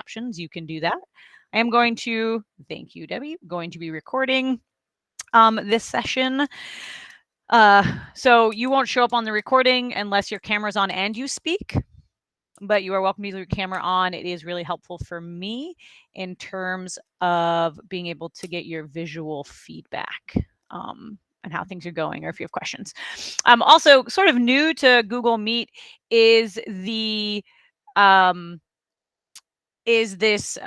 options, you can do that. I am going to, thank you, Debbie, going to be recording this session. So you won't show up on the recording unless your camera's on and you speak, but you are welcome to leave your camera on. It is really helpful for me in terms of being able to get your visual feedback and how things are going, or if you have questions. Also, sort of new to Google Meet is the this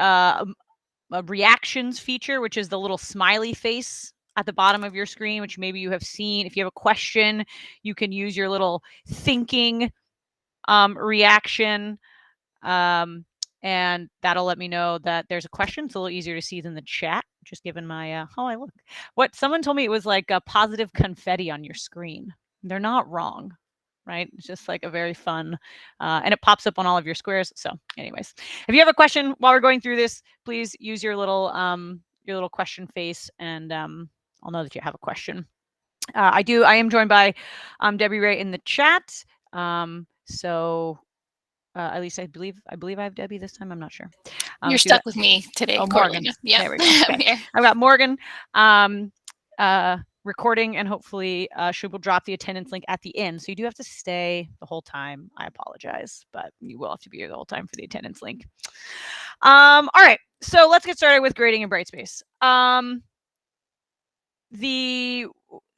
reactions feature, which is the little smiley face at the bottom of your screen, which maybe you have seen. If you have a question, you can use your little thinking reaction, and that'll let me know that there's a question. It's a little easier to see than the chat, just given my, oh, I look. What someone told me it was like a positive confetti on your screen. They're not wrong, right? It's just like a very fun, and it pops up on all of your squares. So anyways, if you have a question while we're going through this, please use your little question face, and I'll know that you have a question. I am joined by Debbie Ray in the chat. So at least I believe I have Debbie this time. I'm not sure. You're stuck with me today. Oh, Morgan. Yeah, there we go. Okay. I've got Morgan recording, and hopefully she will drop the attendance link at the end. So you do have to stay the whole time. I apologize, but you will have to be here the whole time for the attendance link. All right. So let's get started with grading in Brightspace.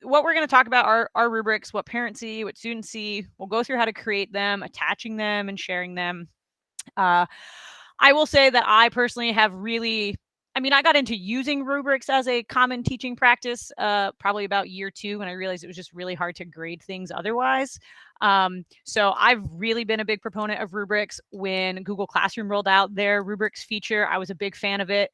What we're going to talk about are rubrics, what parents see, what students see. We'll go through how to create them, attaching them, and sharing them. I will say that I personally have really, I got into using rubrics as a common teaching practice probably about year 2, when I realized it was just really hard to grade things otherwise. So I've really been a big proponent of rubrics. When Google Classroom rolled out their rubrics feature, I was a big fan of it.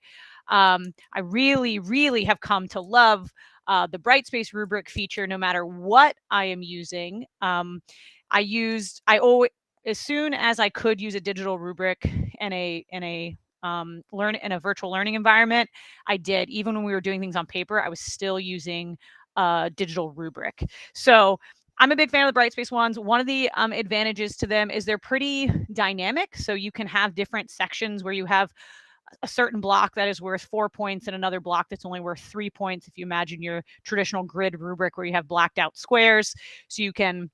I really, really have come to love the Brightspace rubric feature, no matter what I am using. As soon as I could use a digital rubric in a virtual learning environment, I did. Even when we were doing things on paper, I was still using a digital rubric. So I'm a big fan of the Brightspace ones. One of the advantages to them is they're pretty dynamic. So you can have different sections where you have a certain block that is worth 4 points and another block that's only worth 3 points. If you imagine your traditional grid rubric where you have blacked out squares, so you can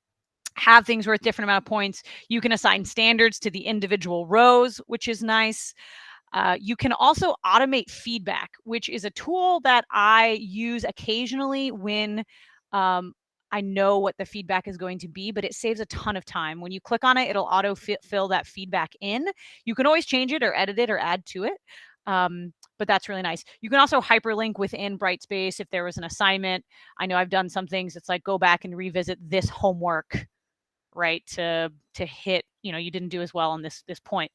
have things worth different amount of points. You can assign standards to the individual rows, which is nice. You can also automate feedback, which is a tool that I use occasionally when I know what the feedback is going to be, but it saves a ton of time. When you click on it, it'll auto-fill that feedback in. You can always change it or edit it or add to it. But that's really nice. You can also hyperlink within Brightspace if there was an assignment. I know I've done some things. It's like, go back and revisit this homework, right? To hit, you didn't do as well on this point.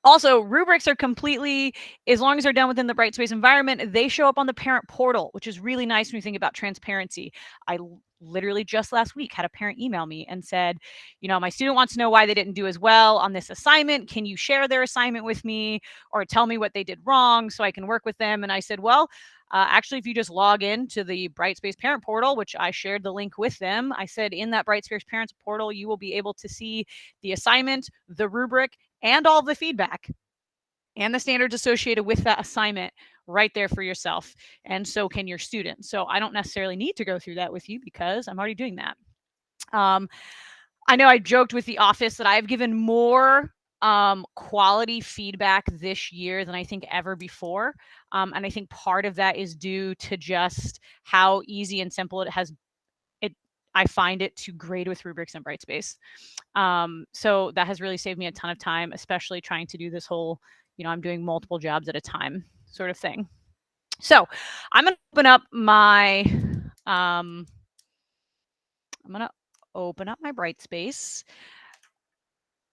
Also, rubrics are completely, as long as they're done within the Brightspace environment, they show up on the parent portal, which is really nice when you think about transparency. I literally just last week had a parent email me and said, my student wants to know why they didn't do as well on this assignment. Can you share their assignment with me, or tell me what they did wrong so I can work with them? And I said, well, actually, if you just log in to the Brightspace parent portal, which I shared the link with them, I said in that Brightspace parents portal, you will be able to see the assignment, the rubric, and all the feedback and the standards associated with that assignment right there for yourself. And so can your students. So I don't necessarily need to go through that with you because I'm already doing that. I know I joked with the office that I've given more quality feedback this year than I think ever before. And I think part of that is due to just how easy and simple I find it to grade with rubrics and Brightspace. So that has really saved me a ton of time, especially trying to do this whole, I'm doing multiple jobs at a time sort of thing. So I'm going to open up my, Brightspace.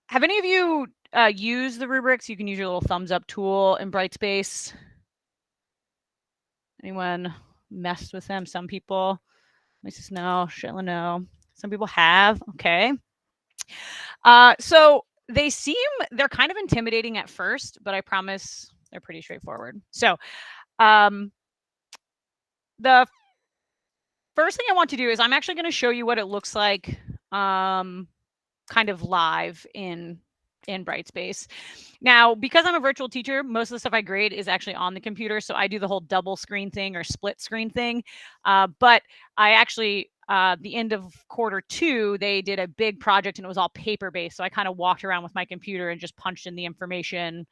Have any of you used the rubrics? You can use your little thumbs up tool in Brightspace. Anyone messed with them? Some people. Mrs. No, Sheila, no. Some people have. Okay. So they're kind of intimidating at first, but I promise they're pretty straightforward. So the first thing I want to do is I'm actually going to show you what it looks like kind of live in in Brightspace. Now, because I'm a virtual teacher, most of the stuff I grade is actually on the computer. So I do the whole double screen thing or split screen thing. But I actually, the end of Q2, they did a big project and it was all paper based. So I kind of walked around with my computer and just punched in the information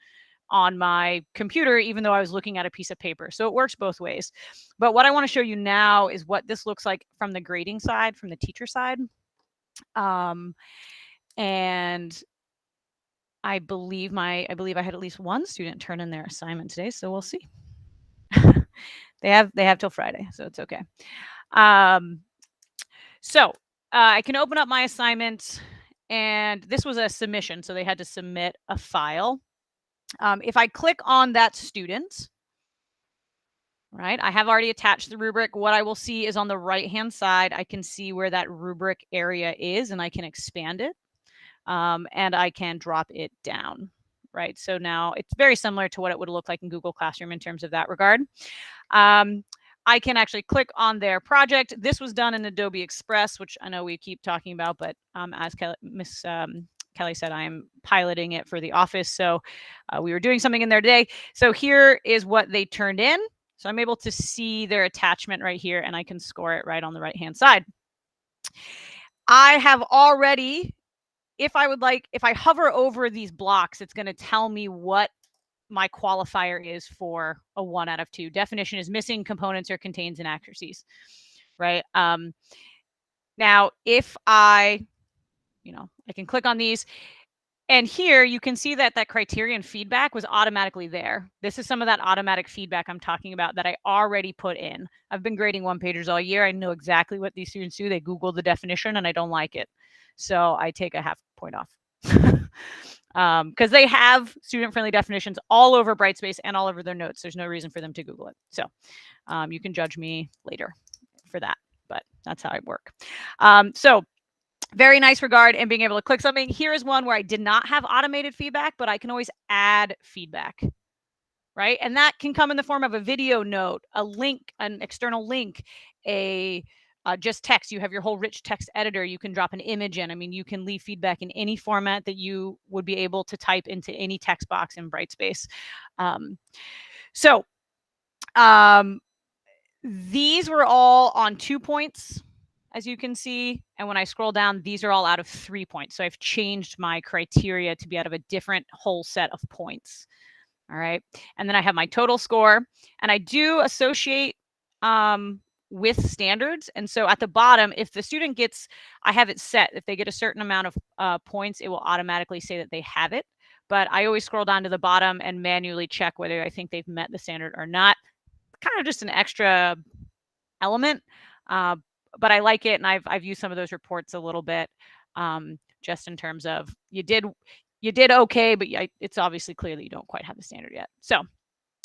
on my computer, even though I was looking at a piece of paper. So it works both ways. But what I want to show you now is what this looks like from the grading side, from the teacher side. And I believe I had at least one student turn in their assignment today, so we'll see. They have till Friday, so it's okay. So I can open up my assignment, and this was a submission, so they had to submit a file. If I click on that student, right, I have already attached the rubric. What I will see is on the right-hand side, I can see where that rubric area is, and I can expand it. And I can drop it down, right? So now it's very similar to what it would look like in Google Classroom in terms of that regard. I can actually click on their project. This was done in Adobe Express, which I know we keep talking about, but as Miss Kelly said, I am piloting it for the office. So we were doing something in there today. So here is what they turned in. So I'm able to see their attachment right here, and I can score it right on the right-hand side. I have already, if I hover over these blocks, it's going to tell me what my qualifier is for a 1 out of 2. Definition is missing, components, or contains inaccuracies, right? Now, if I can click on these, and here you can see that criterion feedback was automatically there. This is some of that automatic feedback I'm talking about that I already put in. I've been grading one-pagers all year. I know exactly what these students do. They Google the definition, and I don't like it. So I take a half point off. Because they have student-friendly definitions all over Brightspace and all over their notes. There's no reason for them to Google it. So you can judge me later for that, but that's how I work. So very nice regard and being able to click something. Here is one where I did not have automated feedback, but I can always add feedback, right? And that can come in the form of a video note, a link, an external link, just text. You have your whole rich text editor. You can drop an image in. I mean, you can leave feedback in any format that you would be able to type into any text box in Brightspace. These were all on 2 points, as you can see. And when I scroll down, these are all out of 3 points. So I've changed my criteria to be out of a different whole set of points. All right. And then I have my total score, and I do associate with standards. And so at the bottom, if the student gets, I have it set, if they get a certain amount of points, it will automatically say that they have it. But I always scroll down to the bottom and manually check whether I think they've met the standard or not. Kind of just an extra element, but I like it, and I've used some of those reports a little bit, just in terms of you did okay, but it's obviously clear that you don't quite have the standard yet. So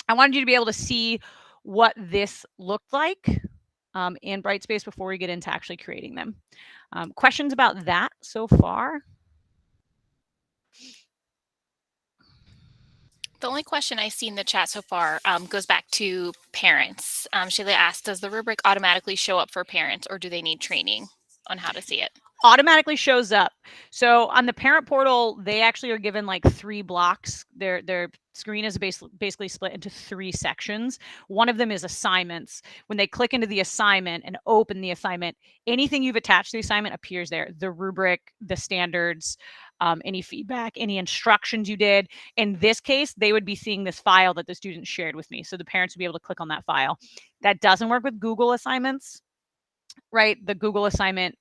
I wanted you to be able to see what this looked like in Brightspace before we get into actually creating them. Questions about that so far? The only question I see in the chat so far goes back to parents. Shayla asked, does the rubric automatically show up for parents, or do they need training on how to see it? Automatically shows up. So on the parent portal, they actually are given like 3 blocks. Their screen is basically split into 3 sections. One of them is assignments. When they click into the assignment and open the assignment, anything you've attached to the assignment appears there. The rubric, the standards, any feedback, any instructions you did. In this case, they would be seeing this file that the student shared with me. So the parents would be able to click on that file. That doesn't work with Google assignments, right? The Google assignment,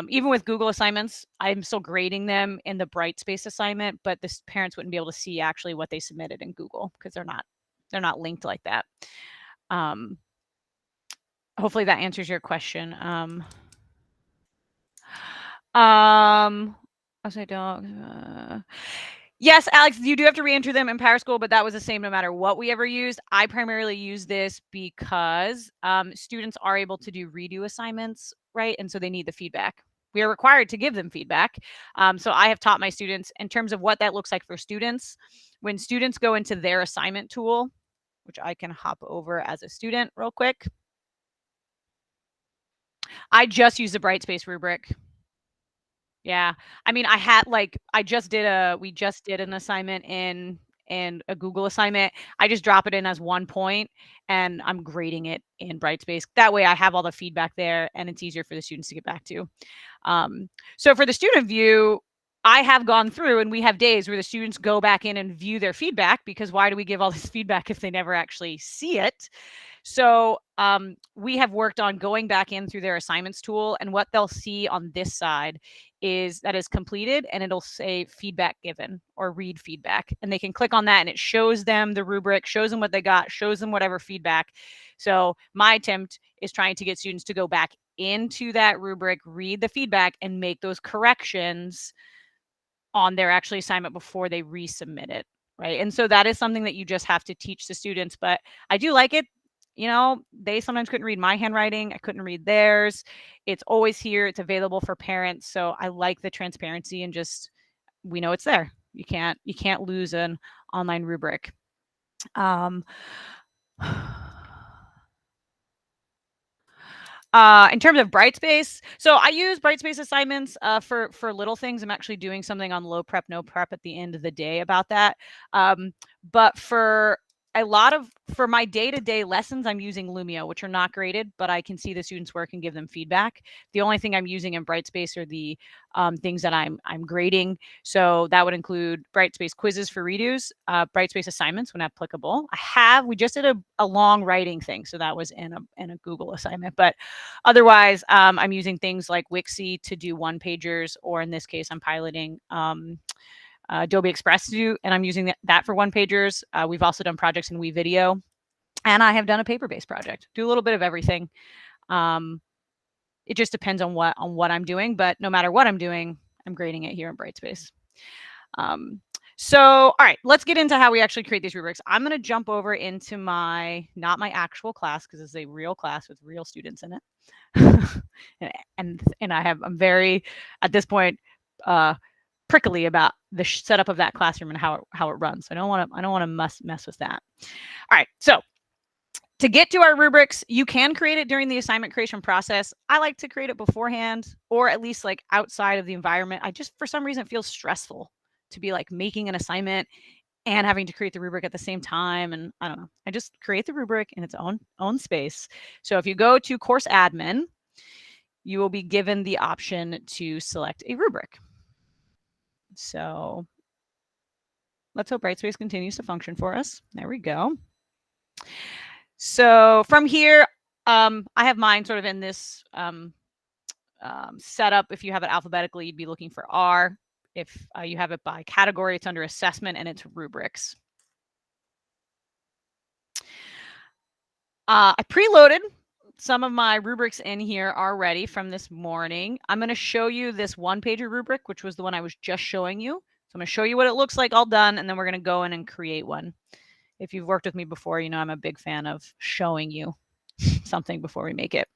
even with Google assignments, I'm still grading them in the Brightspace assignment, but the parents wouldn't be able to see actually what they submitted in Google because they're not linked like that. Hopefully that answers your question. Yes, Alex, you do have to re-enter them in PowerSchool, but that was the same no matter what we ever used. I primarily use this because students are able to do redo assignments, right? And so they need the feedback. We are required to give them feedback. So I have taught my students in terms of what that looks like for students. When students go into their assignment tool, which I can hop over as a student real quick. I just use the Brightspace rubric. Yeah. I mean, we just did an assignment in a Google assignment. I just drop it in as 1 point and I'm grading it in Brightspace. That way I have all the feedback there and it's easier for the students to get back to. So for the student view, I have gone through and we have days where the students go back in and view their feedback, because why do we give all this feedback if they never actually see it? So we have worked on going back in through their assignments tool, and what they'll see on this side is that is completed, and it'll say feedback given or read feedback, and they can click on that and it shows them the rubric, shows them what they got, shows them whatever feedback. So my attempt is trying to get students to go back into that rubric, read the feedback, and make those corrections on their actual assignment before they resubmit it, right? And so that is something that you just have to teach the students, but I do like it. You know, they sometimes couldn't read my handwriting. I couldn't read theirs. It's always here. It's available for parents. So I like the transparency and just we know it's there. You can't lose an online rubric. Um, in terms of Brightspace, so I use Brightspace assignments for little things. I'm actually doing something on low prep, no prep at the end of the day about that. But for my day-to-day lessons, I'm using Lumio, which are not graded, but I can see the students' work and give them feedback. The only thing I'm using in Brightspace are the things that I'm grading. So that would include Brightspace quizzes for redos, Brightspace assignments when applicable. We just did a long writing thing, so that was in a Google assignment. But otherwise, I'm using things like Wixie to do one pagers, or in this case, I'm piloting Adobe Express to do, and I'm using that for one pagers. We've also done projects in WeVideo, and I have done a paper-based project. Do a little bit of everything. It just depends on what I'm doing, but no matter what I'm doing, I'm grading it here in Brightspace. So, all right, let's get into how we actually create these rubrics. I'm going to jump over into not my actual class, because it's a real class with real students in it. and I'm very, at this point, prickly about the setup of that classroom and how it runs. So I don't want to mess with that. All right, so to get to our rubrics, you can create it during the assignment creation process. I like to create it beforehand, or at least like outside of the environment. I just, for some reason, it feels stressful to be like making an assignment and having to create the rubric at the same time. And I don't know, I just create the rubric in its own space. So if you go to course admin, you will be given the option to select a rubric. So let's hope Brightspace continues to function for us. There we go. So from here, I have mine sort of in this setup. If you have it alphabetically, you'd be looking for R. If you have it by category, it's under assessment and it's rubrics. I preloaded some of my rubrics in here already from this morning. I'm going to show you this one-pager rubric, which was the one I was just showing you. So I'm going to show you what it looks like all done, and then we're going to go in and create one. If you've worked with me before, you know I'm a big fan of showing you something before we make it.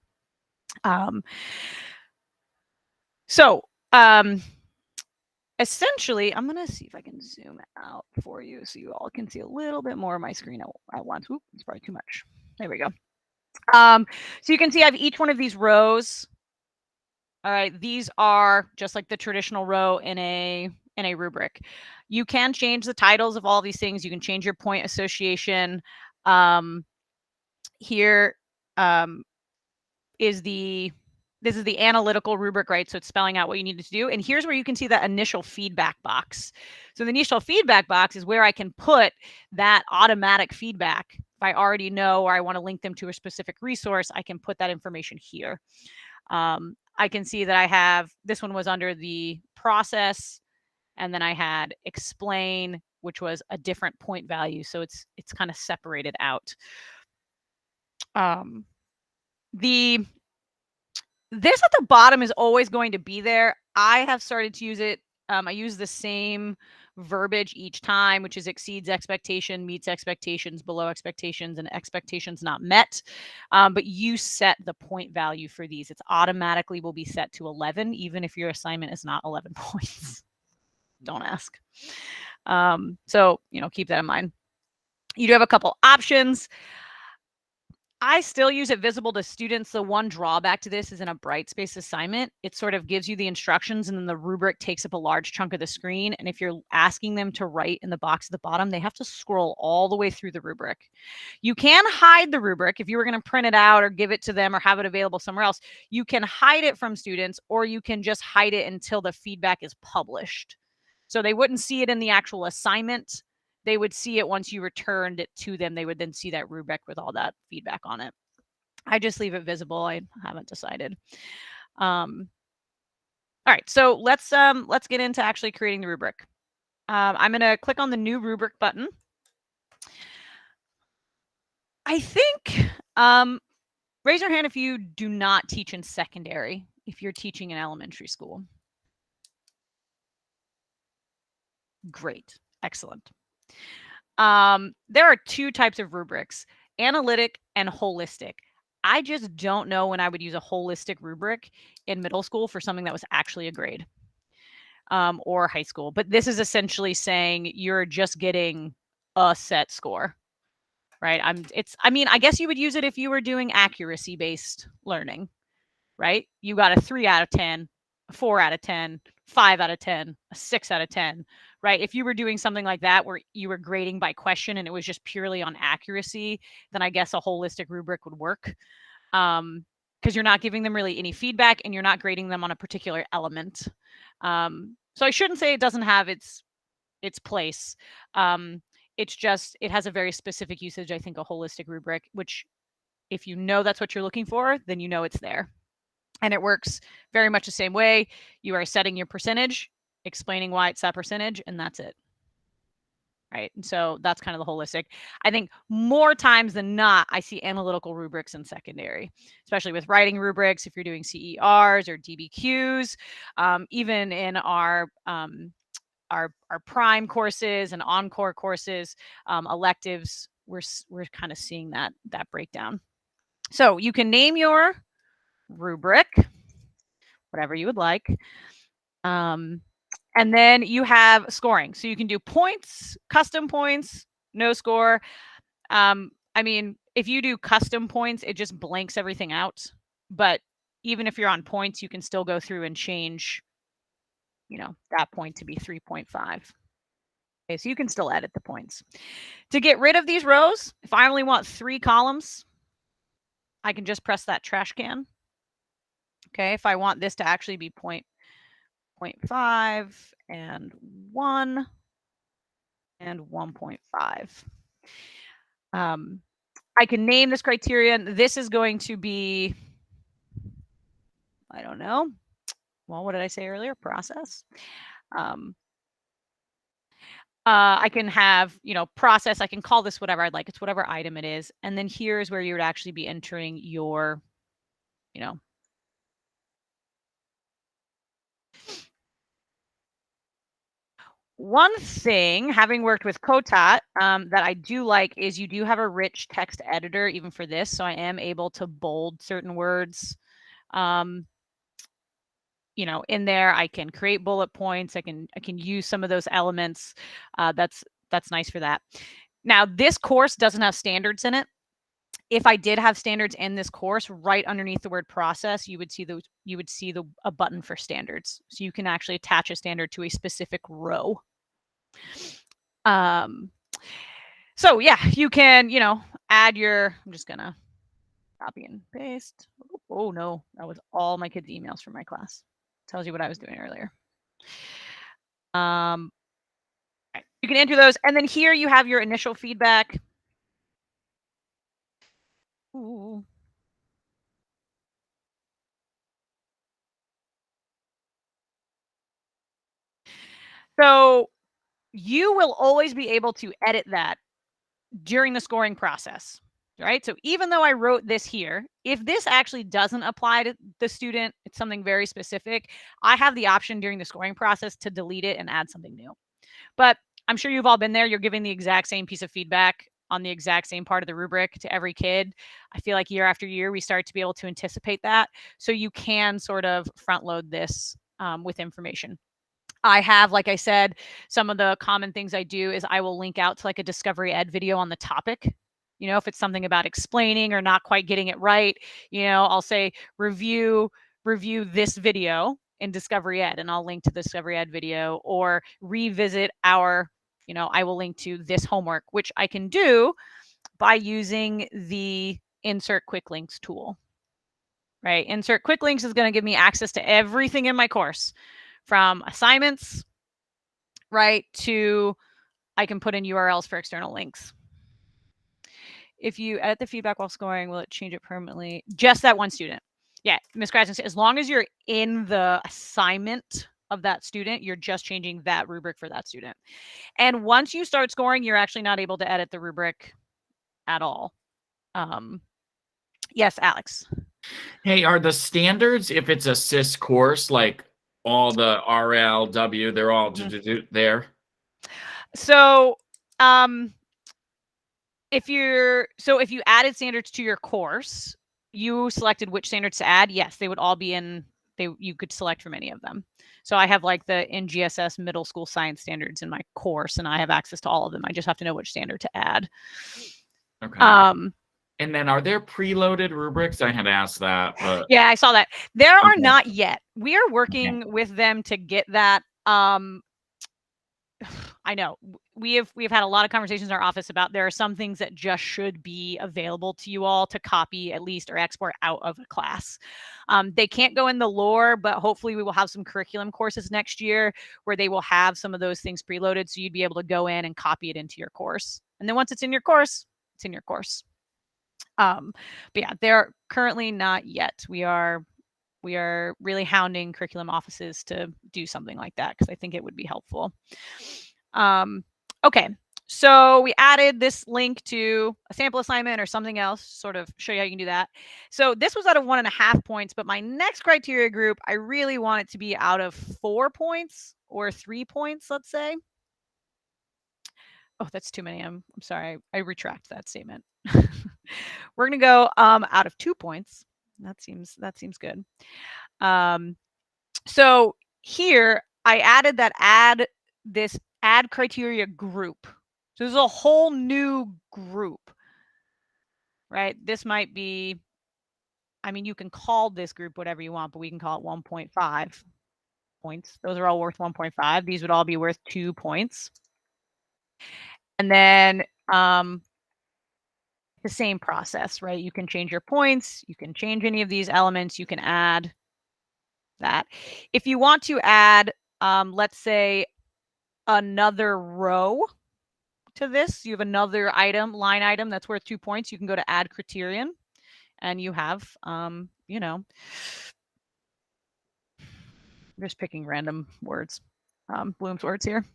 Essentially, I'm going to see if I can zoom out for you so you all can see a little bit more of my screen at once. Oop, it's probably too much. There we go. So you can see I have each one of these rows. All right, these are just like the traditional row in a rubric. You can change the titles of all of these things. You can change your point association. Here this is the analytical rubric, right? So it's spelling out what you needed to do. And here's where you can see that initial feedback box. So the initial feedback box is where I can put that automatic feedback. If I already know, or I want to link them to a specific resource, I can put that information here. I can see that I have, this one was under the process, and then I had explain, which was a different point value. So it's kind of separated out. This at the bottom is always going to be there. I have started to use it. I use the same verbiage each time, which is exceeds expectation, meets expectations, below expectations, and expectations not met. But you set the point value for these. It's automatically will be set to 11, even if your assignment is not 11 points. Don't ask. So, keep that in mind. You do have a couple options. I still use it visible to students. The one drawback to this is in a Brightspace assignment, it sort of gives you the instructions and then the rubric takes up a large chunk of the screen. And if you're asking them to write in the box at the bottom, they have to scroll all the way through the rubric. You can hide the rubric if you were going to print it out or give it to them or have it available somewhere else. You can hide it from students, or you can just hide it until the feedback is published. So they wouldn't see it in the actual assignment. They would see it once you returned it to them. They would then see that rubric with all that feedback on it. I just leave it visible. I haven't decided. All right, so let's get into actually creating the rubric. I'm going to click on the new rubric button. I think raise your hand if you do not teach in secondary, if you're teaching in elementary school. Great, excellent. There are two types of rubrics, analytic and holistic. I just don't know when I would use a holistic rubric in middle school for something that was actually a grade, or high school. But this is essentially saying you're just getting a set score, right? I mean, I guess you would use it if you were doing accuracy-based learning, right? You got a 3 out of 10, a 4 out of 10, 5 out of 10, a 6 out of 10, right? If you were doing something like that where you were grading by question and it was just purely on accuracy, then I guess a holistic rubric would work. Because you're not giving them really any feedback and you're not grading them on a particular element. So I shouldn't say it doesn't have its place. It's just, it has a very specific usage, I think, a holistic rubric, which if you know that's what you're looking for, then you know it's there. And it works very much the same way. You are setting your percentage, explaining why it's that percentage, and that's it. Right. And so that's kind of the holistic. I think more times than not, I see analytical rubrics in secondary, especially with writing rubrics, if you're doing CERs or DBQs, even in our prime courses and encore courses, electives, we're kind of seeing that breakdown. So you can name your rubric whatever you would like. And then you have scoring. So you can do points, custom points, no score. I mean, if you do custom points, it just blanks everything out. But even if you're on points, you can still go through and change, that point to be 3.5. Okay, so you can still edit the points. To get rid of these rows, if I only want 3 columns, I can just press that trash can. Okay, if I want this to actually be 0.5 and 1 and 1.5. I can name this criterion. This is going to be, I don't know. Well, what did I say earlier? Process. I can have, process. I can call this whatever I'd like. It's whatever item it is. And then here's where you would actually be entering your, One thing, having worked with Kotat, that I do like is you do have a rich text editor even for this. So I am able to bold certain words. In there, I can create bullet points. I can use some of those elements. That's nice for that. Now, this course doesn't have standards in it. If I did have standards in this course, right underneath the word process, you would see a button for standards. So you can actually attach a standard to a specific row. So yeah, you can, add your, I'm just gonna copy and paste. Oh no, that was all my kids' emails from my class. Tells you what I was doing earlier. You can enter those, and then here you have your initial feedback. Ooh. So you will always be able to edit that during the scoring process, right? So even though I wrote this here, if this actually doesn't apply to the student, it's something very specific, I have the option during the scoring process to delete it and add something new. But I'm sure you've all been there. You're giving the exact same piece of feedback on the exact same part of the rubric to every kid. I feel like year after year, we start to be able to anticipate that. So you can sort of front load this with information. I have, like I said, some of the common things I do is I will link out to like a Discovery Ed video on the topic. You know, if it's something about explaining or not quite getting it right, you know, I'll say review this video in Discovery Ed, and I'll link to the Discovery Ed video, or revisit our, you know, I will link to this homework, which I can do by using the insert quick links tool. Right? Insert quick links is going to give me access to everything in my course, from assignments, right, to I can put in URLs for external links. If you edit the feedback while scoring, will it change it permanently? Just that one student. Yeah, Ms. Krasner, as long as you're in the assignment of that student, you're just changing that rubric for that student. And once you start scoring, you're actually not able to edit the rubric at all. Yes, Alex. Hey, are the standards, if it's a CIS course, like all the RLW, they're all there? So, if you added standards to your course, you selected which standards to add, yes, they would all be in, you could select from any of them. So I have like the NGSS middle school science standards in my course, and I have access to all of them. I just have to know which standard to add. Okay. And then are there preloaded rubrics? I had asked that, but yeah, I saw that. There are not yet. We are working with them to get that. I know we've had a lot of conversations in our office about there are some things that just should be available to you all to copy at least or export out of a class. They can't go in the lore, but hopefully we will have some curriculum courses next year where they will have some of those things preloaded, so you'd be able to go in and copy it into your course. And then once it's in your course, it's in your course. But yeah, they're currently not yet. We are really hounding curriculum offices to do something like that because I think it would be helpful. Okay, so we added this link to a sample assignment or something else, sort of show you how you can do that. So this was out of 1.5 points, but my next criteria group, I really want it to be out of 4 points or 3 points, let's say. Oh, that's too many. I'm sorry. I retract that statement. We're going to go out of 2 points. That seems good. So here I added that add criteria group. So this is a whole new group, right? This might be, I mean, you can call this group whatever you want, but we can call it 1.5 points. Those are all worth 1.5. These would all be worth 2 points. And then the same process, right? You can change your points. You can change any of these elements. You can add that. If you want to add, let's say, another row to this, you have another line item that's worth 2 points, you can go to add criterion, and you have, you know, I'm just picking random words, Bloom's words here.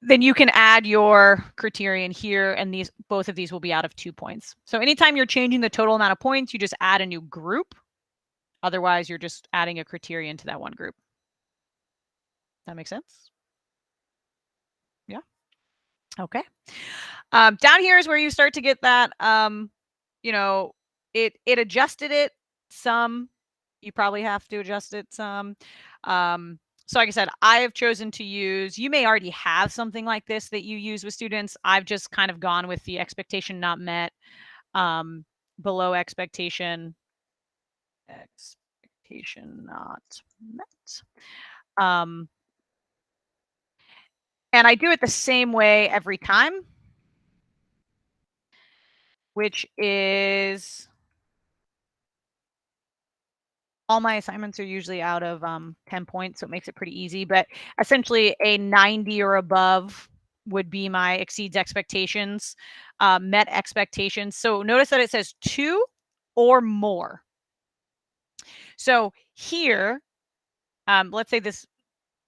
Then you can add your criterion here, and both of these will be out of 2 points. So anytime you're changing the total amount of points, you just add a new group. Otherwise, you're just adding a criterion to that one group. That makes sense? Yeah. Okay. Down here is where you start to get that, you know, it adjusted it some. You probably have to adjust it some. So like I said, I have chosen to use, you may already have something like this that you use with students. I've just kind of gone with the expectation not met, below expectation not met. And I do it the same way every time, which is all my assignments are usually out of 10 points, so it makes it pretty easy. But essentially a 90 or above would be my exceeds expectations, met expectations. So notice that it says 2 or more. So here, let's say this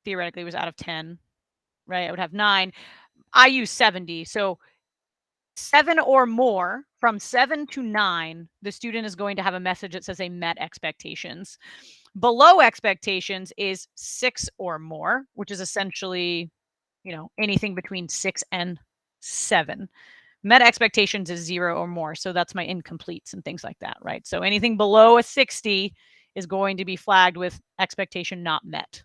theoretically was out of 10, right? I would have 9. I use 70. So 7 or more, from 7 to 9, the student is going to have a message that says they met expectations. Below expectations is 6 or more, which is essentially, you know, anything between 6 and 7. Met expectations is 0 or more. So that's my incompletes and things like that, right? So anything below a 60 is going to be flagged with expectation not met.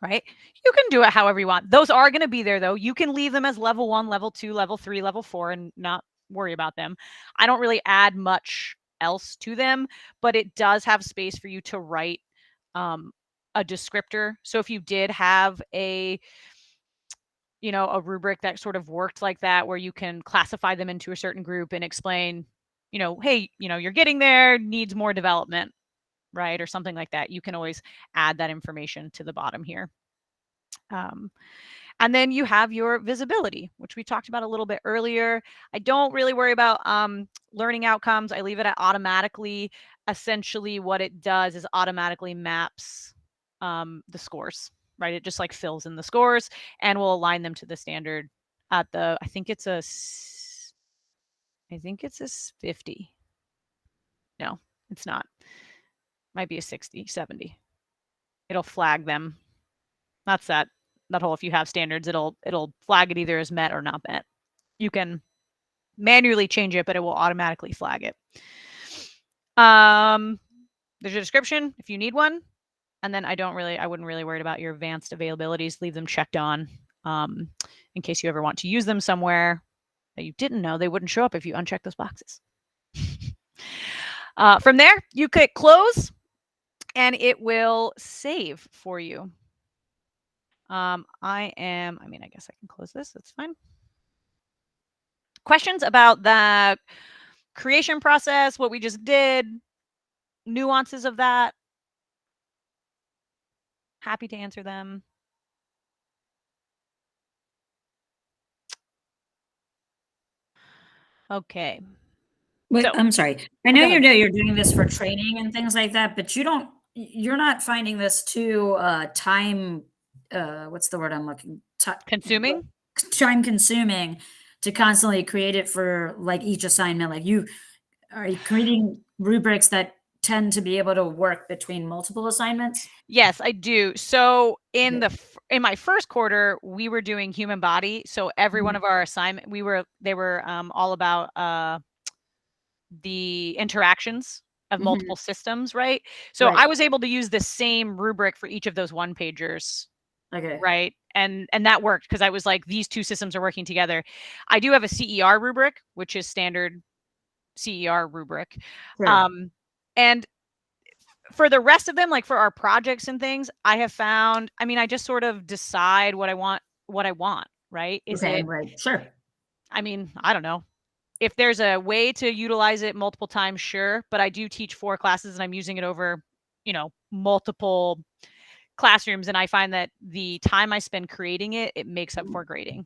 right? You can do it however you want. Those are going to be there though. You can leave them as level 1, level 2, level 3, level 4 and not worry about them. I don't really add much else to them, but it does have space for you to write a descriptor. So if you did have a rubric that sort of worked like that, where you can classify them into a certain group and explain, hey, you're getting there, needs more development, right? Or something like that. You can always add that information to the bottom here. And then you have your visibility, which we talked about a little bit earlier. I don't really worry about learning outcomes. I leave it at automatically. Essentially, what it does is automatically maps the scores, right? It just like fills in the scores and will align them to the standard at the, I think it's a 50. No, it's not. Might be a 60, 70. It'll flag them. That's that whole, if you have standards, it'll flag it either as met or not met. You can manually change it, but it will automatically flag it. There's a description if you need one. And then I wouldn't really worry about your advanced availabilities. Leave them checked on in case you ever want to use them somewhere that you didn't know they wouldn't show up if you uncheck those boxes. From there, you click close and it will save for you. I guess I can close this. That's fine. Questions about the creation process, what we just did, nuances of that? Happy to answer them. Okay. Wait, So- I'm sorry. I know go ahead. you're doing this for training and things like that, but you're not finding this too time what's the word I'm looking Consuming? time consuming to constantly create it for like each assignment. Like are you creating rubrics that tend to be able to work between multiple assignments? Yes, I do. So in my first quarter, we were doing human body. So every one of our assignment, they were all about the interactions of multiple systems, right? So Right. I was able to use the same rubric for each of those one pagers. Okay. Right. And that worked because I was like, these two systems are working together. I do have a CER rubric, which is standard CER rubric. Sure. And for the rest of them, like for our projects and things, I have found, I just sort of decide what I want, right? Right. Sure. I don't know. If there's a way to utilize it multiple times, sure. But I do teach 4 classes and I'm using it over, multiple classrooms. And I find that the time I spend creating it makes up for grading.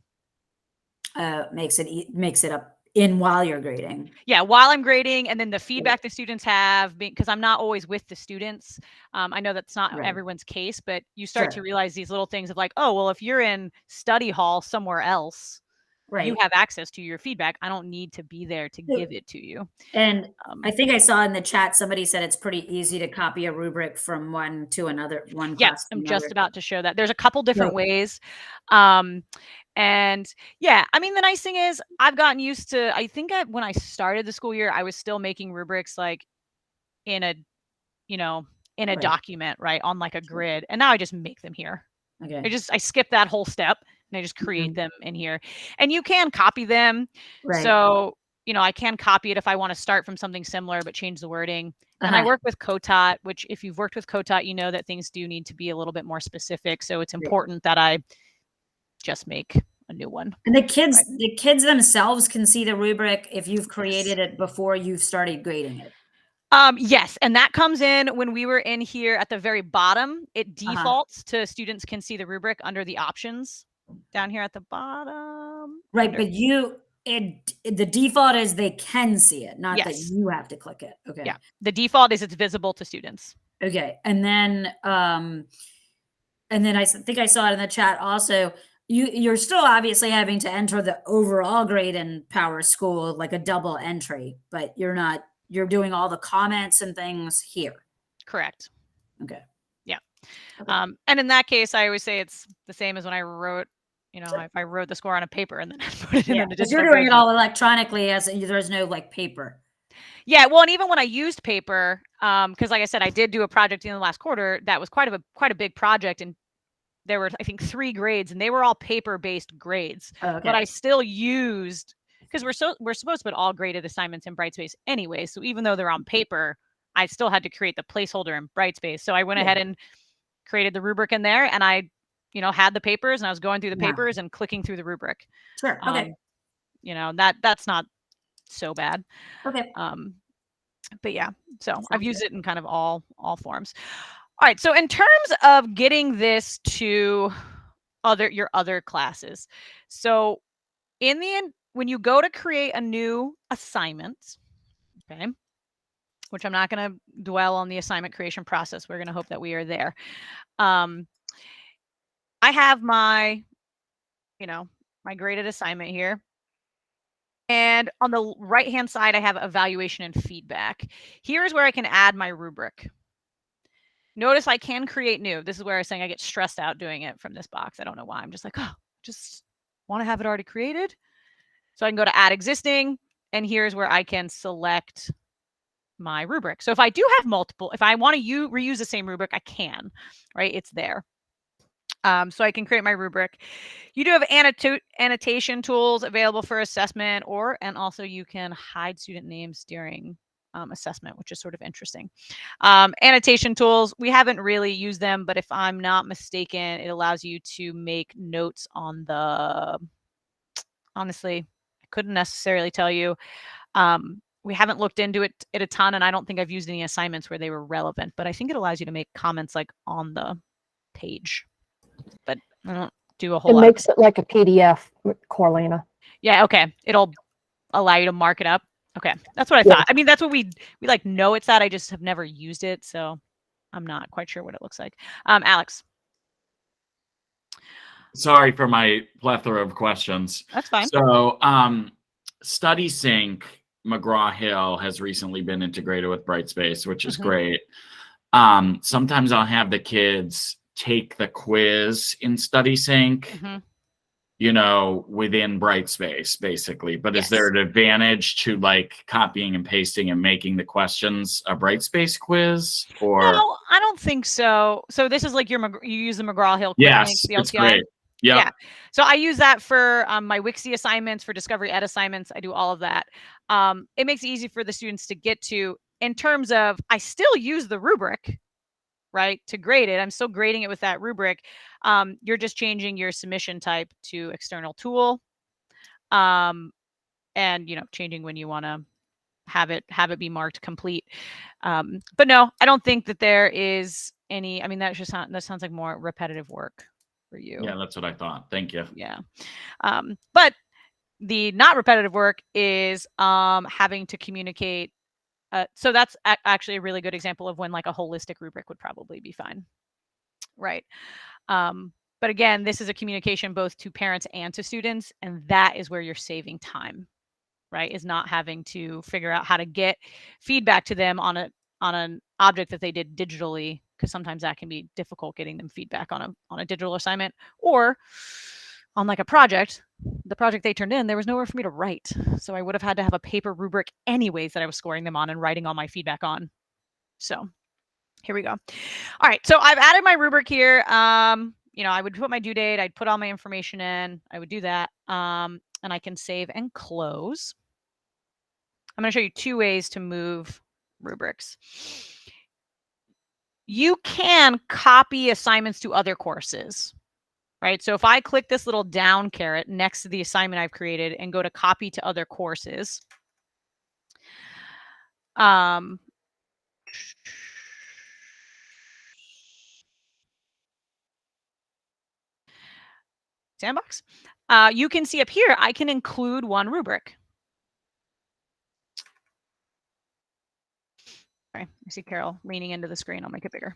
Makes it up in while you're grading. Yeah, while I'm grading, and then the feedback the students have, because I'm not always with the students. I know that's not everyone's case, but you start to realize these little things of like, oh, well, if you're in study hall somewhere else, you have access to your feedback. I don't need to be there to give it to you. And I think I saw in the chat, somebody said it's pretty easy to copy a rubric from one to another, one class. Yeah, I'm just about to show that. There's a couple different ways. And yeah, the nice thing is I've gotten used to, I think when I started the school year, I was still making rubrics like in a, document, right, on like a grid. And now I just make them here. Okay. I skip that whole step and I just create them in here. And you can copy them. Right. So, I can copy it if I want to start from something similar, but change the wording. And I work with COTOT, which if you've worked with COTOT, you know that things do need to be a little bit more specific. So it's important that I just make a new one. And the kids themselves can see the rubric if you've created it before you've started grading it. Yes. And that comes in when we were in here at the very bottom. It defaults to students can see the rubric under the options down here at the bottom. Right. But the default is they can see it, not that you have to click it. Okay. Yeah. The default is it's visible to students. Okay. And then I think I saw it in the chat also. You're still obviously having to enter the overall grade in Power School, like a double entry, but you're doing all the comments and things here. Correct. Okay. Yeah. Okay. And in that case, I always say it's the same as when I wrote, if I wrote the score on a paper and then I put it in a digital. Because you're doing it all electronically as there's no like paper. Yeah. Well, and even when I used paper, because like I said, I did do a project in the last quarter that was quite a big project, and there were, I think, 3 grades, and they were all paper-based grades. Oh, okay. But I still used, because we're supposed to put all graded assignments in Brightspace anyway. So even though they're on paper, I still had to create the placeholder in Brightspace. So I went ahead and created the rubric in there, and I, had the papers, and I was going through the papers and clicking through the rubric. Sure. Okay. That's not so bad. Okay. But yeah, so Sounds I've used good. it in kind of all forms. All right, so in terms of getting this to your other classes, so in the end, when you go to create a new assignment, okay, which I'm not going to dwell on the assignment creation process. We're going to hope that we are there. I have my, my graded assignment here. And on the right-hand side, I have evaluation and feedback. Here's where I can add my rubric. Notice I can create new. This is where I was saying I get stressed out doing it from this box. I don't know why. I'm just like, just want to have it already created. So I can go to add existing, and here's where I can select my rubric. So if I do have multiple, if I want to reuse the same rubric, I can, right? It's there. So I can create my rubric. You do have annotation tools available for assessment, and also you can hide student names during assessment, which is sort of interesting. Annotation tools, we haven't really used them, but if I'm not mistaken, it allows you to make notes on the, honestly, I couldn't necessarily tell you. We haven't looked into it a ton, and I don't think I've used any assignments where they were relevant, but I think it allows you to make comments like on the page. But I don't do a whole lot. It makes it like a PDF, Corlina. Yeah, okay. It'll allow you to mark it up. Okay, that's what I thought. I mean, that's what we like know it's that. I just have never used it, so I'm not quite sure what it looks like. Alex. Sorry for my plethora of questions. That's fine. So, StudySync McGraw-Hill has recently been integrated with Brightspace, which is great. Sometimes I'll have the kids take the quiz in StudySync, within Brightspace, basically. But is there an advantage to like copying and pasting and making the questions a Brightspace quiz? Or no, I don't think so. So this is like you use the McGraw-Hill quiz link, the LTI. It's great. Yep. Yeah. So I use that for my Wixie assignments, for Discovery Ed assignments. I do all of that. It makes it easy for the students to get to. In terms of, I still use the rubric, right, to grade it. I'm still grading it with that rubric. You're just changing your submission type to external tool, and changing when you want to have it be marked complete. But no, I don't think that there is any. I mean, that sounds like more repetitive work for you. Yeah, that's what I thought. Thank you. Yeah. But the not repetitive work is having to communicate. So that's actually a really good example of when like a holistic rubric would probably be fine. Right. But again, this is a communication both to parents and to students, and that is where you're saving time, right? Is not having to figure out how to get feedback to them on an object that they did digitally, because sometimes that can be difficult getting them feedback on a digital assignment, or on like a project. The project they turned in, there was nowhere for me to write. So I would have had to have a paper rubric anyways that I was scoring them on and writing all my feedback on. So here we go. All right. So I've added my rubric here. I would put my due date. I'd put all my information in. I would do that. And I can save and close. I'm going to show you 2 ways to move rubrics. You can copy assignments to other courses. Right. So if I click this little down caret next to the assignment I've created and go to copy to other courses, sandbox, you can see up here, I can include one rubric. Okay, I see Carol leaning into the screen. I'll make it bigger.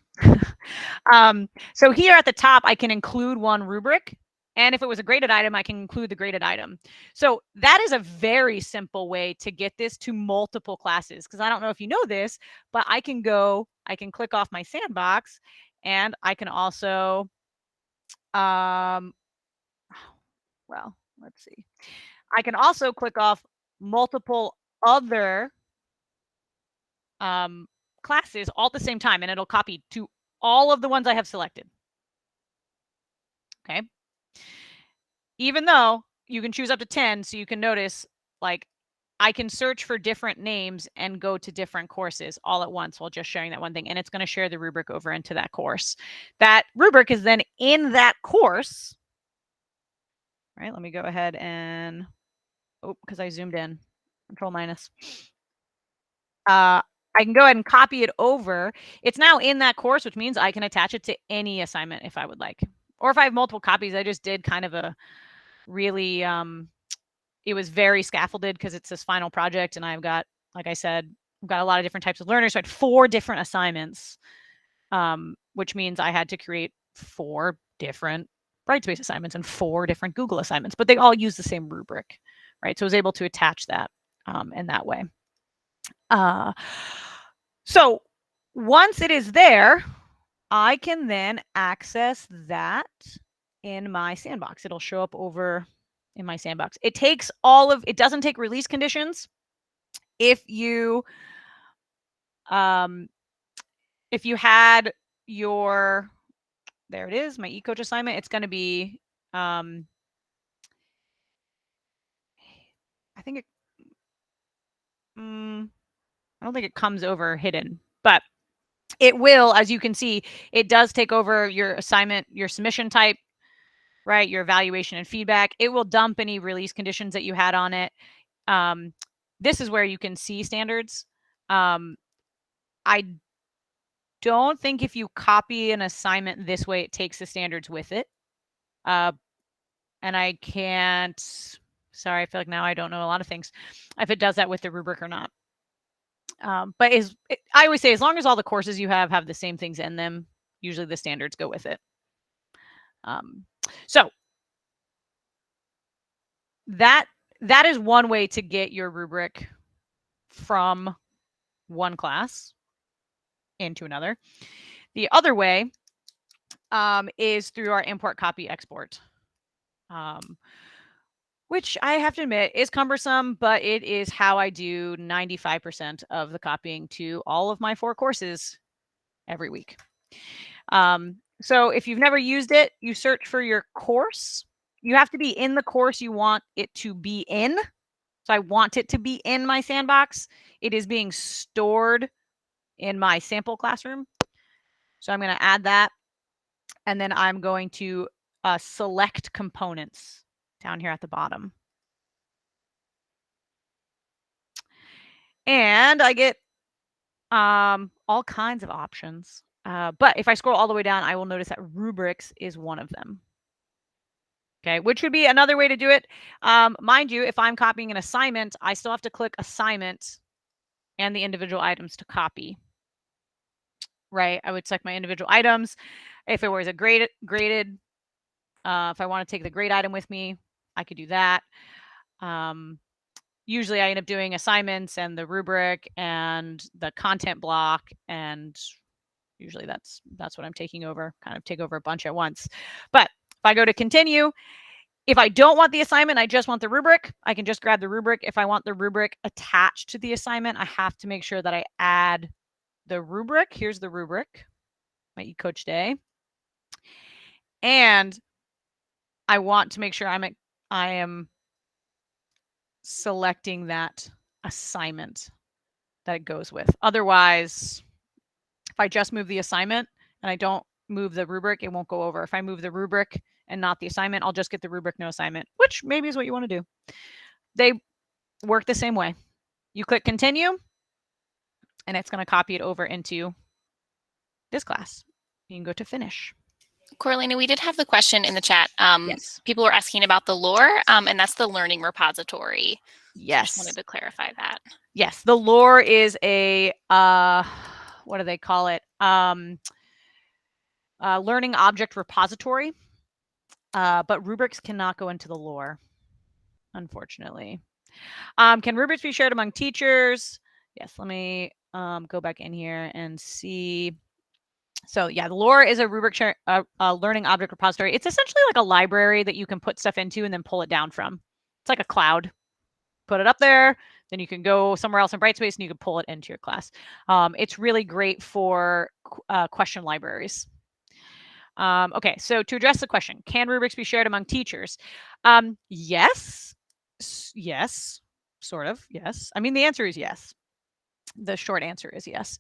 So here at the top, I can include one rubric. And if it was a graded item, I can include the graded item. So that is a very simple way to get this to multiple classes. Because I don't know if you know this, but I can click off my sandbox, and I can also, well, let's see. I can also click off multiple other classes all at the same time, and it'll copy to all of the ones I have selected. Okay. Even though you can choose up to 10, so you can notice, like, I can search for different names and go to different courses all at once while just sharing that one thing. And it's going to share the rubric over into that course. That rubric is then in that course. Right. Let me go ahead and, because I zoomed in, Control minus. I can go ahead and copy it over. It's now in that course, which means I can attach it to any assignment if I would like. Or if I have multiple copies, I just did kind of a really, it was very scaffolded because it's this final project. And I've got, like I said, I've got a lot of different types of learners. So I had 4 different assignments, which means I had to create 4 different Brightspace assignments and 4 different Google assignments, but they all use the same rubric, right? So I was able to attach that in that way. So once it is there, I can then access that in my sandbox. It'll show up over in my sandbox. It takes it doesn't take release conditions. If you had your, there it is, my eCoach assignment, it's going to be, I think it, I don't think it comes over hidden, but it will, as you can see, it does take over your assignment, your submission type, right? Your evaluation and feedback. It will dump any release conditions that you had on it. This is where you can see standards. I don't think if you copy an assignment this way, it takes the standards with it. And I can't, sorry, I feel like now I don't know a lot of things, if it does that with the rubric or not. But I always say, as long as all the courses you have the same things in them, usually the standards go with it. So that is one way to get your rubric from one class into another. The other way is through our import, copy, export, which I have to admit is cumbersome, but it is how I do 95% of the copying to all of my 4 courses every week. So if you've never used it, you search for your course. You have to be in the course you want it to be in. So I want it to be in my sandbox. It is being stored in my sample classroom. So I'm going to add that. And then I'm going to select components down here at the bottom. And I get all kinds of options. But if I scroll all the way down, I will notice that rubrics is one of them. Okay, which would be another way to do it. Mind you, if I'm copying an assignment, I still have to click assignment and the individual items to copy. Right, I would select my individual items. If it was a graded, if I want to take the grade item with me, I could do that. Usually I end up doing assignments and the rubric and the content block, and usually that's what I'm taking over, kind of take over a bunch at once. But if I go to continue, if I don't want the assignment, I just want the rubric, I can just grab the rubric. If I want the rubric attached to the assignment, I have to make sure that I add the rubric. Here's the rubric, my eCoach day. And I want to make sure I am selecting that assignment that it goes with. Otherwise, if I just move the assignment and I don't move the rubric, it won't go over. If I move the rubric and not the assignment, I'll just get the rubric, no assignment, which maybe is what you want to do. They work the same way. You click continue, and it's going to copy it over into this class. You can go to finish. Corlina, we did have the question in the chat. Yes. People were asking about the lore, and that's the learning repository. Yes. So just wanted to clarify that. Yes, the lore is a what do they call it? Learning object repository. But rubrics cannot go into the lore, unfortunately. Can rubrics be shared among teachers? Yes, let me go back in here and see. So yeah, the lore is a rubric learning object repository. It's essentially like a library that you can put stuff into and then pull it down from. It's like a cloud. Put it up there, then you can go somewhere else in Brightspace and you can pull it into your class. It's really great for question libraries. Okay, so to address the question, can rubrics be shared among teachers? Yes. Yes, sort of. Yes. I mean, the answer is yes. The short answer is yes.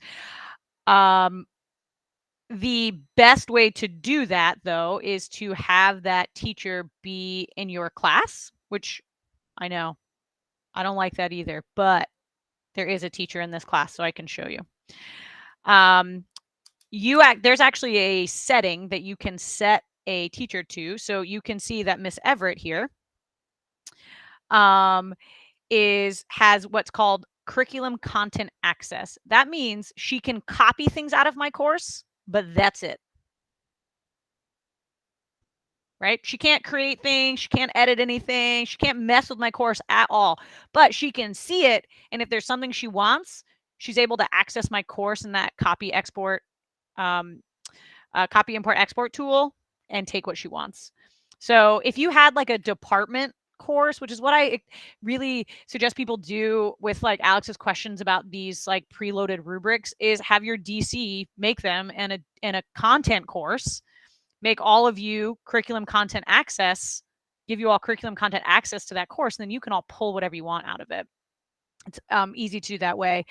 The best way to do that, though, is to have that teacher be in your class, which I know I don't like that either, but there is a teacher in this class, so I can show you. There's actually a setting that you can set a teacher to. So you can see that Miss Everett here has what's called curriculum content access. That means she can copy things out of my course, but that's it. Right? She can't create things, she can't edit anything, she can't mess with my course at all, but she can see it, and if there's something she wants, she's able to access my course in that copy import export tool and take what she wants. So if you had like a department course, which is what I really suggest people do with like Alex's questions about these like preloaded rubrics, is have your DC make them in a content course, make all of you curriculum content access, give you all curriculum content access to that course, and then you can all pull whatever you want out of it. It's easy to do that way.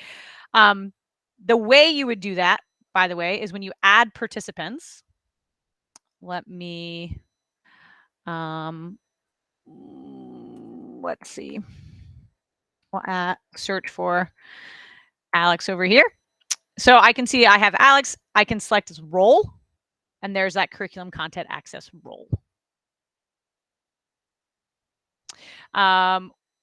The way you would do that, by the way, is when you add participants. Let me, let's see. We'll search for Alex over here. So I can see I have Alex. I can select his role, and there's that curriculum content access role.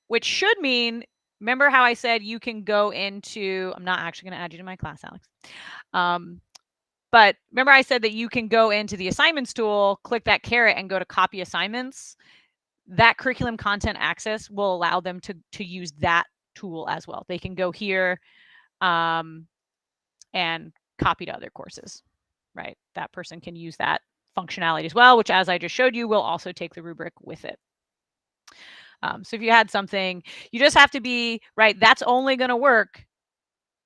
Which should mean, remember how I said you can go into, I'm not actually going to add you to my class, Alex. But remember I said that you can go into the assignments tool, click that caret, and go to copy assignments. That curriculum content access will allow them to use that tool as well. They can go here and copy to other courses, right? That person can use that functionality as well, which, as I just showed you, will also take the rubric with it. So if you had something, you just have to be, right, that's only going to work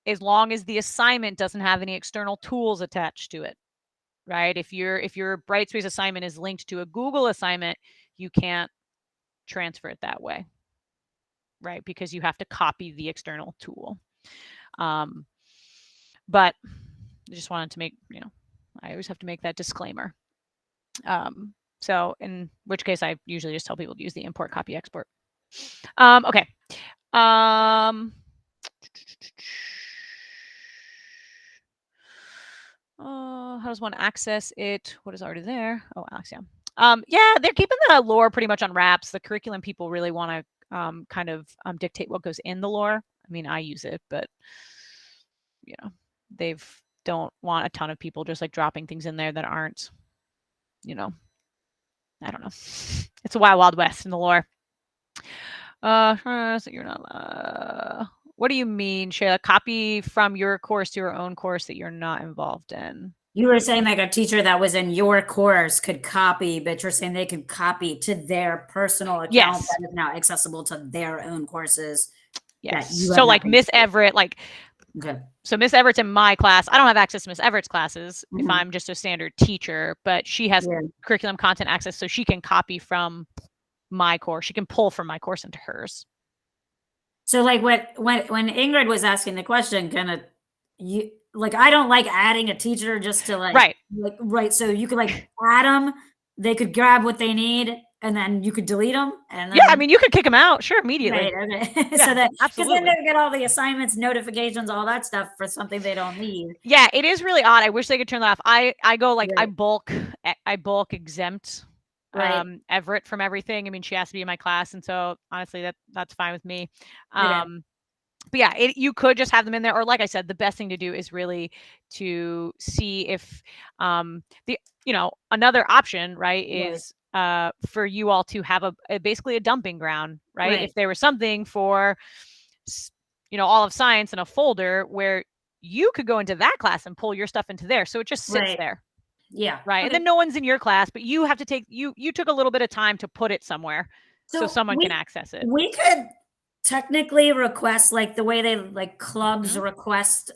as long as the assignment doesn't have any external tools attached to it, right? If your Brightspace assignment is linked to a Google assignment, you can't transfer it that way, right? Because you have to copy the external tool. But I just wanted to make, I always have to make that disclaimer. So in which case I usually just tell people to use the import copy export. Okay. How does one access it? What is already there? Oh, Alex, yeah. Yeah, they're keeping the lore pretty much on wraps. The curriculum people really want to kind of dictate what goes in the lore. I mean, I use it, but they don't want a ton of people just like dropping things in there that aren't, I don't know. It's a wild west in the lore. So you're not. What do you mean, Shayla? Copy from your course to your own course that you're not involved in? You were saying like a teacher that was in your course could copy, but you're saying they could copy to their personal account that is now accessible to their own courses. Yes. So like Miss Everett, like, okay. So Miss Everett's in my class. I don't have access to Miss Everett's classes if I'm just a standard teacher, but she has curriculum content access, so she can copy from my course. She can pull from my course into hers. So like when Ingrid was asking the question, kind of you like, I don't like adding a teacher just to like, right. So you could like add them, they could grab what they need, and then you could delete them. And then, yeah, I mean, you could kick them out. Sure. Immediately. Right, okay. Yeah, so that, because then they get all the assignments, notifications, all that stuff for something they don't need. Yeah, it is really odd. I wish they could turn that off. I go like, I bulk exempt Everett from everything. I mean, she has to be in my class, and so honestly, that's fine with me. But yeah, you could just have them in there, or like I said, the best thing to do is really to see if another option, right, is for you all to have basically a dumping ground, right? If there was something for all of science in a folder where you could go into that class and pull your stuff into there, so it just sits there. Yeah. Right. Okay. And then no one's in your class, but you have to take you took a little bit of time to put it somewhere so someone can access it. We could technically request like the way they like clubs request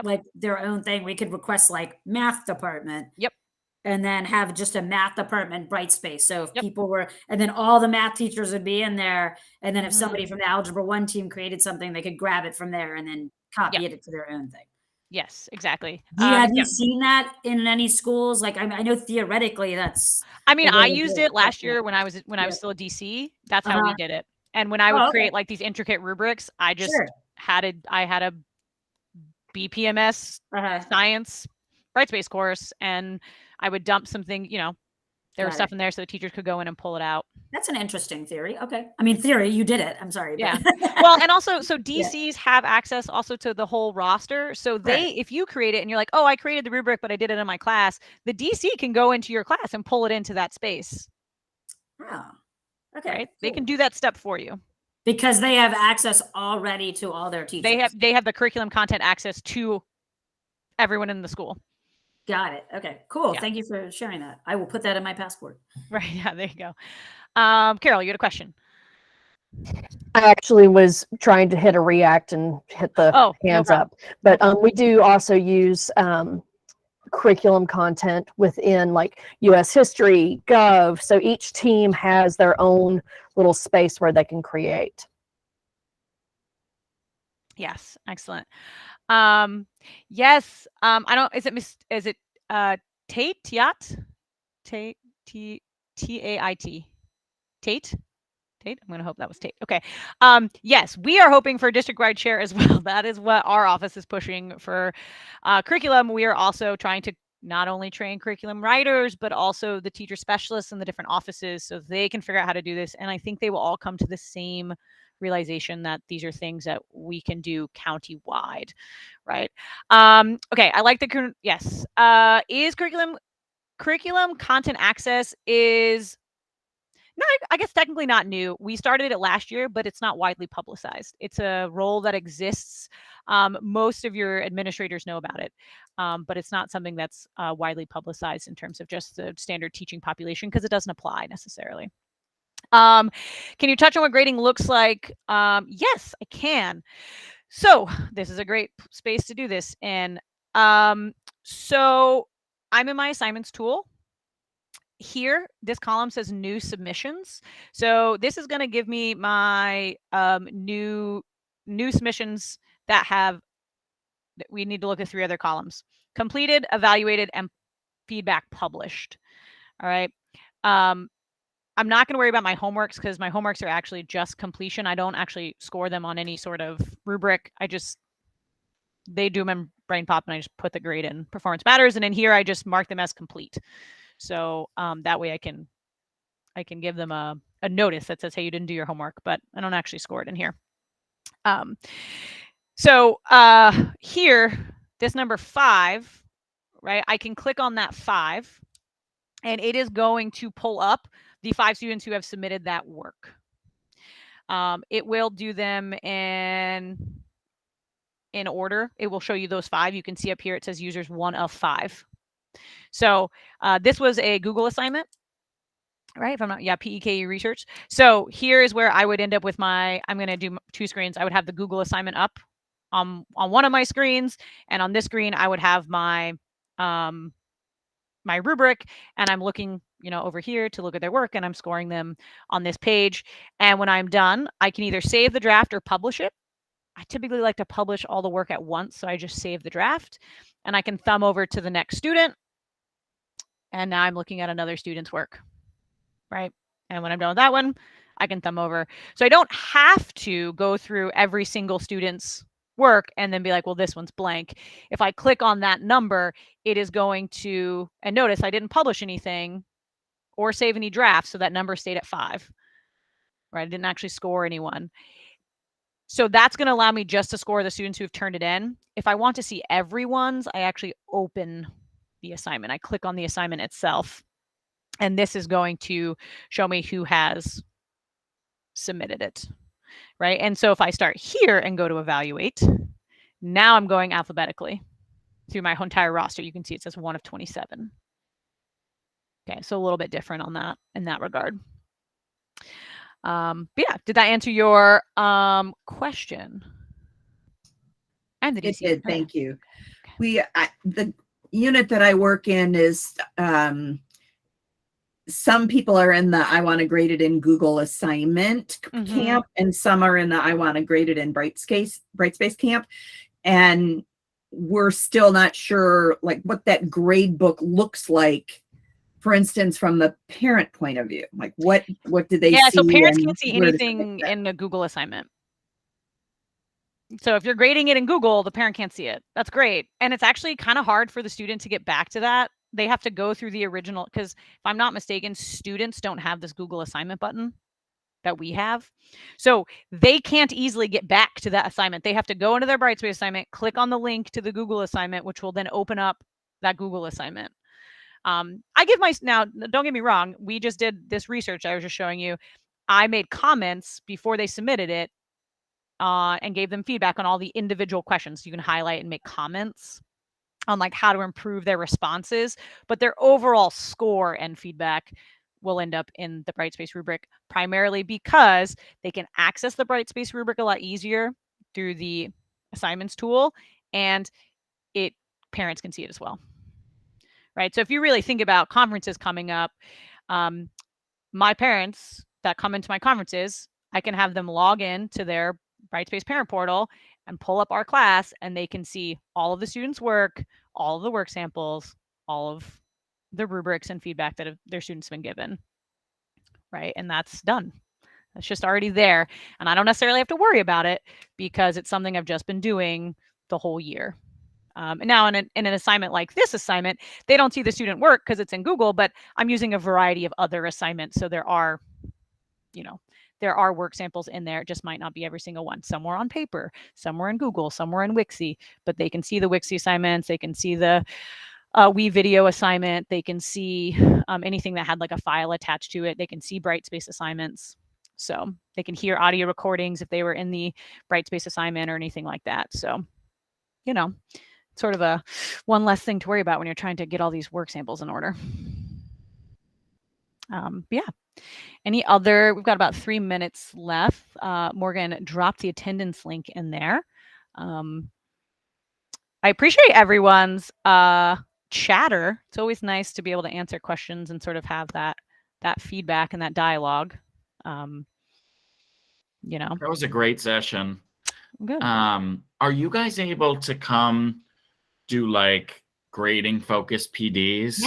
like their own thing. We could request like math department. Yep. and then have just a math department Brightspace. So if Yep. people were, and then all the math teachers would be in there. And then if Mhm. somebody from the Algebra 1 team created something, they could grab it from there and then copy it to their own thing. Yes, exactly. Have you Yeah. seen that in any schools? Like, I know theoretically that's. I mean, the way I to do used it last Yeah. year when I was Yeah. still a DC. That's how we Uh-huh. did it. And when I would Oh, okay. create like these intricate rubrics, I just Sure. had a BPMS Uh-huh. science Brightspace course, and I would dump something, you know, there was Got stuff it. in there so the teachers could go in and pull it out. That's an interesting theory. Okay. I mean, theory, you did it. I'm sorry. Yeah. But Well, and also, so Yeah. DCs have access also to the whole roster. So they, Right. if you create it and you're like, oh, I created the rubric, but I did it in my class, the DC can go into your class and pull it into that space, Oh, okay. right? They can Cool. do that step for you. Because they have access already to all their teachers. They have the curriculum content access to everyone in the school. Got it. Okay, cool. Yeah. Thank you for sharing that. I will put that in my passport. Right. Yeah, there you go. Carol, you had a question. I actually was trying to hit a react and hit the Oh, no hands problem. up. But we do also use curriculum content within like US history, Gov. So each team has their own little space where they can create. Yes, excellent. Yes, I don't, is it Tate? Tate, T-A-I-T. Tate? Tate? I'm going to hope that was Tate. Okay. Yes, we are hoping for district-wide share as well. That is what our office is pushing for curriculum. We are also trying to not only train curriculum writers, but also the teacher specialists in the different offices so they can figure out how to do this. And I think they will all come to the same realization that these are things that we can do county-wide, right? Okay, I like the, yes. Is curriculum content access is, no, I guess technically not new. We started it last year, but it's not widely publicized. It's a role that exists. Most of your administrators know about it, but it's not something that's widely publicized in terms of just the standard teaching population because it doesn't apply necessarily. Can you touch on what grading looks like? Yes, I can. So this is a great space to do this in. So I'm in my assignments tool. Here, this column says new submissions. So this is going to give me my new submissions that we need to look at 3 other columns: completed, evaluated, and feedback published. All right. I'm not going to worry about my homeworks because my homeworks are actually just completion. I don't actually score them on any sort of rubric. They do them in BrainPop and I just put the grade in Performance Matters. And in here, I just mark them as complete. So that way I can give them a notice that says, hey, you didn't do your homework, but I don't actually score it in here. So here, this number 5, right? I can click on that 5 and it is going to pull up the 5 students who have submitted that work. It will do them in order. It will show you those 5. You can see up here, it says users 1 of 5. So this was a Google assignment, right? If I'm not, PEKU research. So here is where I would end up with I'm going to do 2 screens. I would have the Google assignment up on one of my screens, and on this screen, I would have my my rubric, and I'm looking, over here to look at their work, and I'm scoring them on this page. And when I'm done, I can either save the draft or publish it. I typically like to publish all the work at once, so I just save the draft, and I can thumb over to the next student. And now I'm looking at another student's work, right? And when I'm done with that one, I can thumb over. So I don't have to go through every single student's work and then be like, well, this one's blank. If I click on that number, it is going to, and notice I didn't publish anything or save any drafts, so that number stayed at 5, right? I didn't actually score anyone. So that's going to allow me just to score the students who have turned it in. If I want to see everyone's, I actually open the assignment. I click on the assignment itself, and this is going to show me who has submitted it, right? And so if I start here and go to evaluate, now I'm going alphabetically through my entire roster. You can see it says 1 of 27. Okay, so a little bit different on that in that regard. But yeah, did that answer your question? And the It DC. did. Thank you. unit that I work in is some people are in the I want to grade it in Google assignment camp, and some are in the I want to grade it in Brightspace camp. And we're still not sure like what that grade book looks like, for instance, from the parent point of view. Like what do they see? Yeah, so parents can't see anything in a Google assignment. So if you're grading it in Google, the parent can't see it. That's great. And it's actually kind of hard for the student to get back to that. They have to go through the original, because if I'm not mistaken, students don't have this Google assignment button that we have. So they can't easily get back to that assignment. They have to go into their Brightspace assignment, click on the link to the Google assignment, which will then open up that Google assignment. Now, don't get me wrong, we just did this research I was just showing you. I made comments before they submitted it and gave them feedback on all the individual questions. You can highlight and make comments on like how to improve their responses, but their overall score and feedback will end up in the Brightspace rubric, primarily because they can access the Brightspace rubric a lot easier through the assignments tool, and parents can see it as well. Right. So if you really think about conferences coming up, my parents that come into my conferences, I can have them log in to their Brightspace parent portal and pull up our class, and they can see all of the students' work, all of the work samples, all of the rubrics and feedback that their students have been given. Right. And that's done. That's just already there. And I don't necessarily have to worry about it because it's something I've just been doing the whole year. And now in an assignment like this assignment, they don't see the student work because it's in Google, but I'm using a variety of other assignments. So there are work samples in there. It just might not be every single one. Some were on paper, some were in Google, some were in Wixie, but they can see the Wixie assignments. They can see the WeVideo assignment. They can see anything that had like a file attached to it. They can see Brightspace assignments. So they can hear audio recordings if they were in the Brightspace assignment or anything like that. So, sort of a one less thing to worry about when you're trying to get all these work samples in order. Yeah. Any other? We've got about 3 minutes left. Morgan dropped the attendance link in there. I appreciate everyone's chatter. It's always nice to be able to answer questions and sort of have that feedback and that dialogue. That was a great session. Good. Are you guys able to come do like grading focused PDs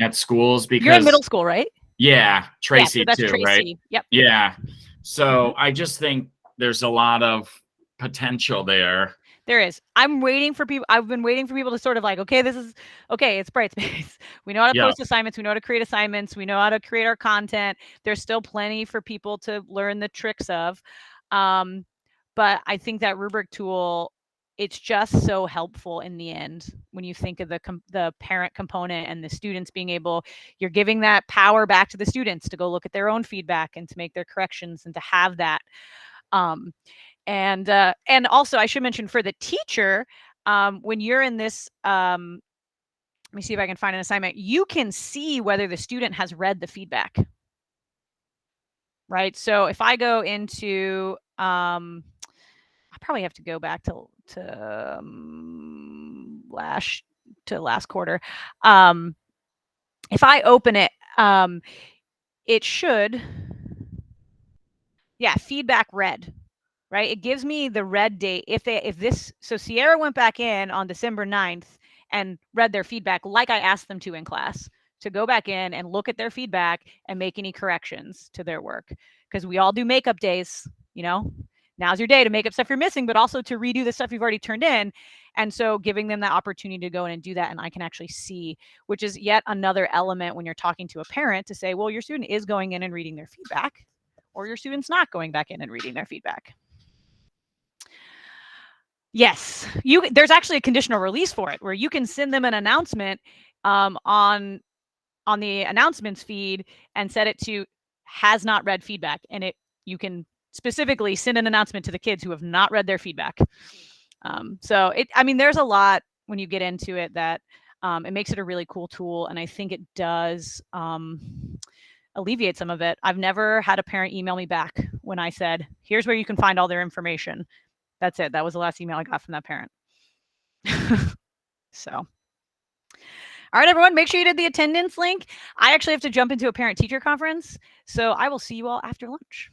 at schools? Because you're in middle school, right? Yeah, Tracy that's too, Tracy. right? Yep. Yeah. So I just think there's a lot of potential there. There is. I'm waiting for people. I've been waiting for people to sort of like, it's Brightspace. We know how to post assignments. We know how to create assignments. We know how to create our content. There's still plenty for people to learn the tricks of. But I think that rubric tool, it's just so helpful in the end when you think of the parent component and the students being able, you're giving that power back to the students to go look at their own feedback and to make their corrections and to have that. And also I should mention for the teacher, when you're in this, let me see if I can find an assignment, you can see whether the student has read the feedback. Right. So if I go into, I probably have to go back to last quarter. If I open it, it should, feedback read, right? It gives me the read date. So Sierra went back in on December 9th and read their feedback like I asked them to in class, to go back in and look at their feedback and make any corrections to their work. Because we all do makeup days, now's your day to make up stuff you're missing, but also to redo the stuff you've already turned in. And so giving them that opportunity to go in and do that, and I can actually see, which is yet another element when you're talking to a parent to say, well, your student is going in and reading their feedback, or your student's not going back in and reading their feedback. Yes, there's actually a conditional release for it where you can send them an announcement on the announcements feed and set it to has not read feedback, and you can specifically send an announcement to the kids who have not read their feedback. So there's a lot when you get into it that it makes it a really cool tool, and I think it does alleviate some of it. I've never had a parent email me back when I said, here's where you can find all their information. That's it. That was the last email I got from that parent. So All right, everyone, make sure you did the attendance link. I actually have to jump into a parent-teacher conference, so I will see you all after lunch.